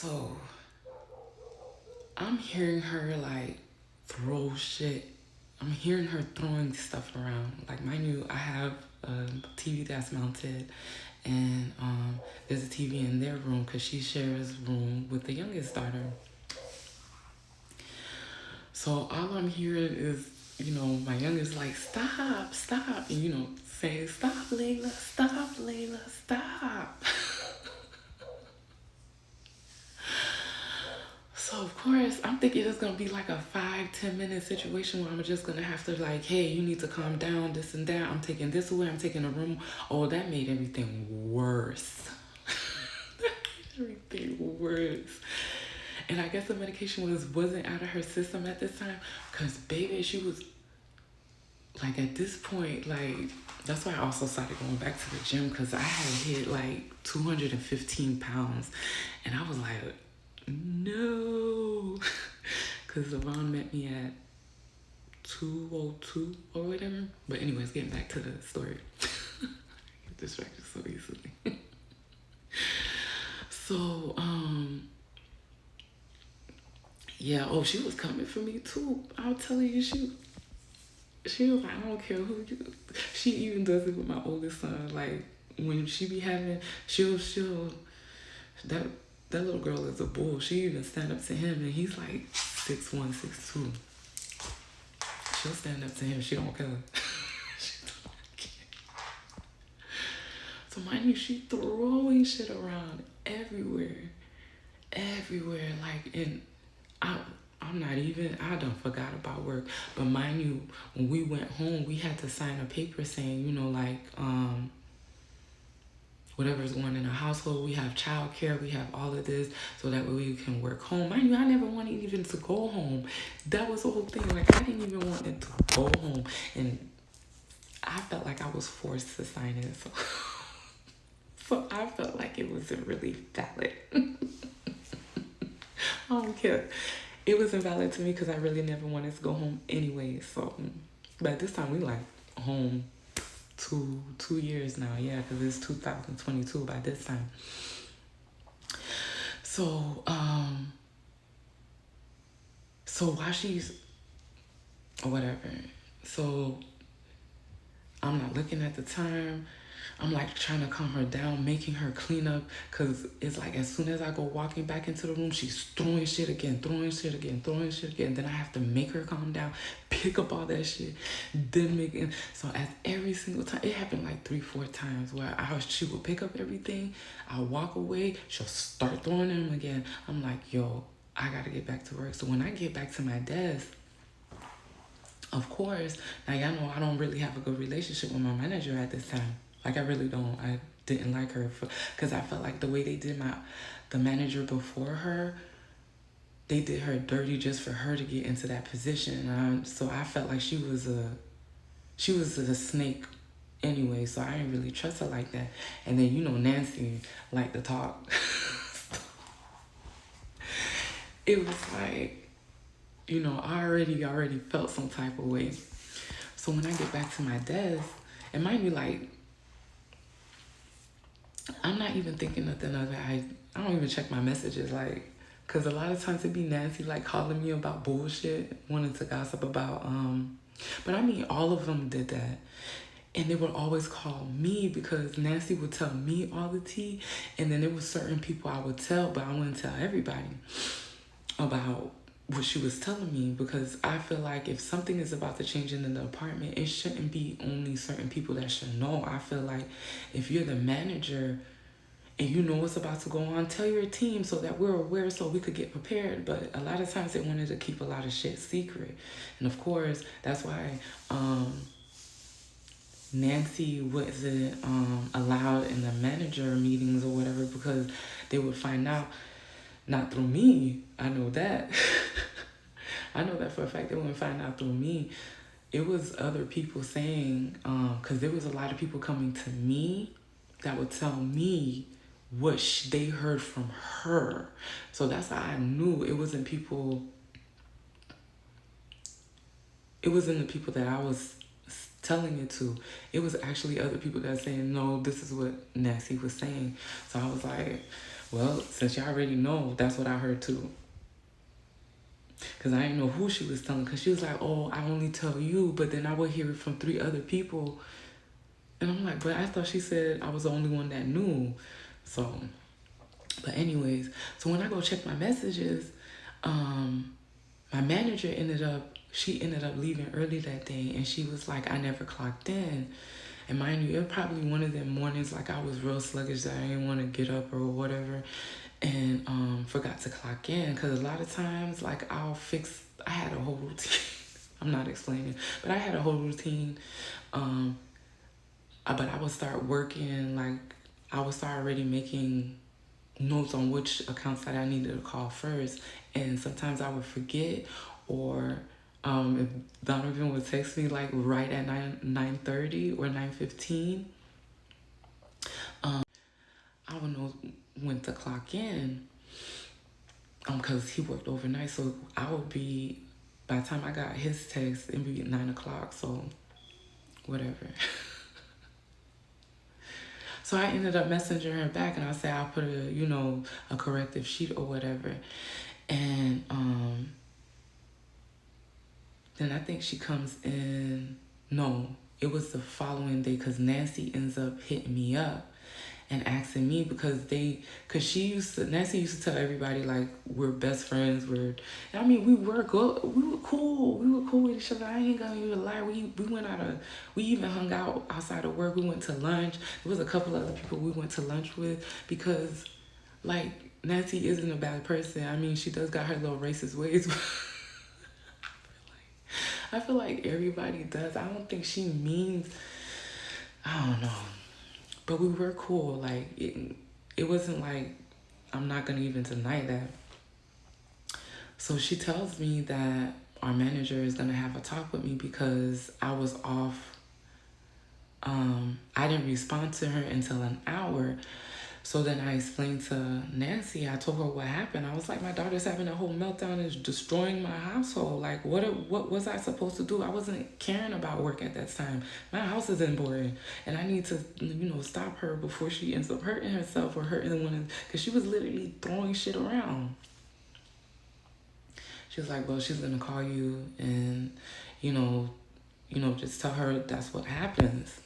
So I'm hearing her like throw shit. I'm hearing her throwing stuff around. Like, mind you, I have a TV that's mounted, and there's a TV in their room because she shares room with the youngest daughter. So all I'm hearing is, my youngest like, stop, stop, and saying, stop, Layla, stop, Layla, stop. So of course I'm thinking it's gonna be like a 5-10 minute situation where I'm just gonna have to like, hey, you need to calm down, this and that. I'm taking this away, I'm taking a room. Oh, that made everything worse. Everything worse. And I guess the medication wasn't out of her system at this time. Cause baby, she was like at this point, like that's why I also started going back to the gym because I had hit like 215 pounds. And I was like, no. Because Savon met me at 202 or whatever. But anyways, getting back to the story. I get distracted so easily. So, yeah, oh, she was coming for me too. I'll tell you, she was like, I don't care who you. She even does it with my oldest son. Like when she be having, she'll that that little girl is a bull. She even stand up to him, and he's like 6'1", 6'2". She'll stand up to him. She don't care. She don't care. So mind you, she throwing shit around everywhere. Like, and I'm not even, I done forgot about work. But mind you, when we went home, we had to sign a paper saying, whatever's going in the household, we have childcare, we have all of this, so that way we can work home. Mind you, I never wanted even to go home. That was the whole thing. Like, I didn't even want it to go home. And I felt like I was forced to sign it. So I felt like it wasn't really valid. I don't care. It was invalid to me because I really never wanted to go home anyway. So, but this time we like home 2 years now. Yeah, because it's 2022 by this time. So, so while she's whatever, so I'm not looking at the time. I'm like trying to calm her down, making her clean up, because it's like as soon as I go walking back into the room, she's throwing shit again. Then I have to make her calm down, pick up all that shit, then make it. So at every single time, it happened like 3-4 times where she would pick up everything, I'll walk away, she'll start throwing them again. I'm like, yo, I gotta get back to work. So when I get back to my desk, of course, now y'all know I don't really have a good relationship with my manager at this time. Like, I really don't. I didn't like her because I felt like the way they did the manager before her, they did her dirty just for her to get into that position. So I felt like she was a snake anyway. So I didn't really trust her like that. And then Nancy liked to talk. It was like, I already felt some type of way. So when I get back to my desk, it might be like, I'm not even thinking nothing of it. I don't even check my messages, like, because a lot of times it be Nancy, like, calling me about bullshit, wanting to gossip about, but I mean, all of them did that. And they would always call me because Nancy would tell me all the tea. And then there was certain people I would tell, but I wouldn't tell everybody about what she was telling me, because I feel like if something is about to change in the apartment, it shouldn't be only certain people that should know. I feel like if you're the manager and you know what's about to go on, tell your team so that we're aware so we could get prepared. But a lot of times they wanted to keep a lot of shit secret. And of course, that's why Nancy wasn't allowed in the manager meetings or whatever, because they would find out. Not through me, I know that. I know that for a fact. They wouldn't find out through me. It was other people saying, because there was a lot of people coming to me that would tell me what they heard from her. So that's how I knew it wasn't the people that I was telling it to. It was actually other people that were saying, no, this is what Nancy was saying. So I was like, Well, since y'all already know, that's what I heard too. Because I didn't know who she was telling. Because she was like, oh, I only tell you. But then I would hear it from 3 other people. And I'm like, but I thought she said I was the only one that knew. So, but anyways, so when I go check my messages, my manager she ended up leaving early that day. And she was like, I never clocked in. And mind you, it was probably one of them mornings like I was real sluggish that I didn't want to get up or whatever, and forgot to clock in. Because a lot of times, like I had a whole routine. I'm not explaining, but I had a whole routine. But I would start working, like I would start already making notes on which accounts that I needed to call first. And sometimes I would forget, or if Donovan would text me like right at 9:30 or 9:15, I would know when to clock in. Because he worked overnight, so I would be, by the time I got his text, it'd be 9 o'clock. So whatever. So I ended up messaging her back, and I said I'll put a corrective sheet or whatever. And then I think she comes in. No, it was the following day, because Nancy ends up hitting me up and asking me, because Nancy used to tell everybody like we're best friends. I mean, we were good. We were cool. We were cool with each other. I ain't gonna even lie. We even hung out outside of work. We went to lunch. There was a couple other people we went to lunch with, because like Nancy isn't a bad person. I mean, she does got her little racist ways. I feel like everybody does. I don't think she means, I don't know. But we were cool. Like, it wasn't like, I'm not going to even deny that. So she tells me that our manager is going to have a talk with me because I was off. I didn't respond to her until an hour. So then I explained to Nancy, I told her what happened. I was like, my daughter's having a whole meltdown and is destroying my household. Like, what was I supposed to do? I wasn't caring about work at that time. My house is important. And I need to, stop her before she ends up hurting herself or hurting one. Because she was literally throwing shit around. She was like, well, she's going to call you and, just tell her that's what happens.